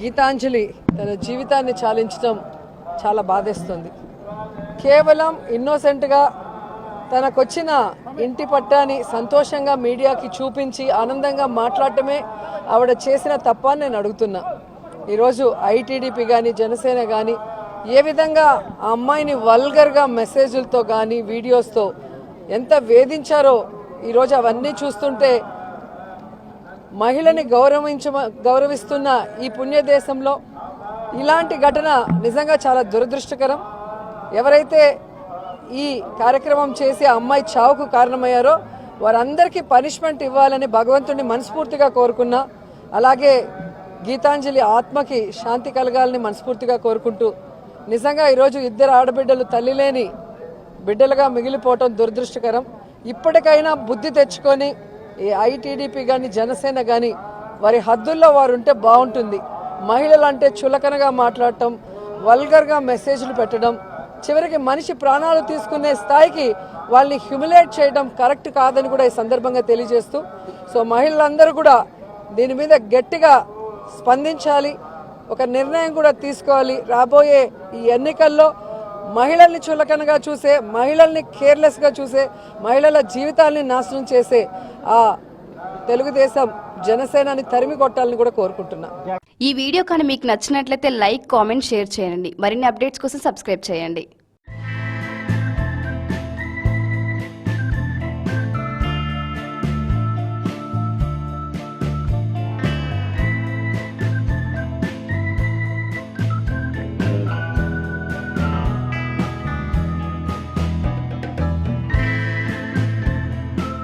గీతాంజలి తన జీవితాన్ని చాలించడం చాలా బాధేస్తుంది. కేవలం ఇన్నోసెంట్గా తనకొచ్చిన ఇంటి పట్టాని సంతోషంగా మీడియాకి చూపించి ఆనందంగా మాట్లాడటమే ఆవిడ చేసిన తప్ప అని నేను అడుగుతున్నా. ఈరోజు ఐటీడీపీ కానీ జనసేన కానీ ఏ విధంగా ఆ అమ్మాయిని వల్గర్గా మెసేజ్లతో కానీ వీడియోస్తో ఎంత వేధించారో ఈరోజు అవన్నీ చూస్తుంటే మహిళని గౌరవిస్తున్న ఈ పుణ్యదేశంలో ఇలాంటి ఘటన నిజంగా చాలా దురదృష్టకరం. ఎవరైతే ఈ కార్యక్రమం చేసి ఆ అమ్మాయి చావుకు కారణమయ్యారో వారందరికీ పనిష్మెంట్ ఇవ్వాలని భగవంతుడిని మనస్ఫూర్తిగా కోరుకున్నా. అలాగే గీతాంజలి ఆత్మకి శాంతి కలగాలని మనస్ఫూర్తిగా కోరుకుంటూ నిజంగా ఈరోజు ఇద్దరు ఆడబిడ్డలు తల్లి లేని బిడ్డలుగా మిగిలిపోవటం దురదృష్టకరం. ఇప్పటికైనా బుద్ధి తెచ్చుకొని ఈ ఐటీడీపీ కానీ జనసేన కానీ వారి హద్దుల్లో వారు ఉంటే బాగుంటుంది. మహిళలు అంటే చులకనగా మాట్లాడటం, వల్గర్గా మెసేజ్లు పెట్టడం, చివరికి మనిషి ప్రాణాలు తీసుకునే స్థాయికి వాళ్ళని హ్యూమిలేట్ చేయడం కరెక్ట్ కాదని కూడా ఈ సందర్భంగా తెలియజేస్తూ, సో మహిళలందరూ కూడా దీని మీద గట్టిగా స్పందించాలి, ఒక నిర్ణయం కూడా తీసుకోవాలి. రాబోయే ఈ ఎన్నికల్లో మహిళల్ని చులకనగా చూసే, మహిళల్ని కేర్లెస్గా చూసే, మహిళల జీవితాల్ని నాశనం చేసే ఆ తెలుగుదేశం జనసేనని తరిమి కొట్టాలని కూడా కోరుకుంటున్నా. ఈ వీడియో కానీ మీకు నచ్చినట్లయితే లైక్, కామెంట్, షేర్ చేయండి. మరిన్ని అప్డేట్స్ కోసం సబ్స్క్రైబ్ చేయండి.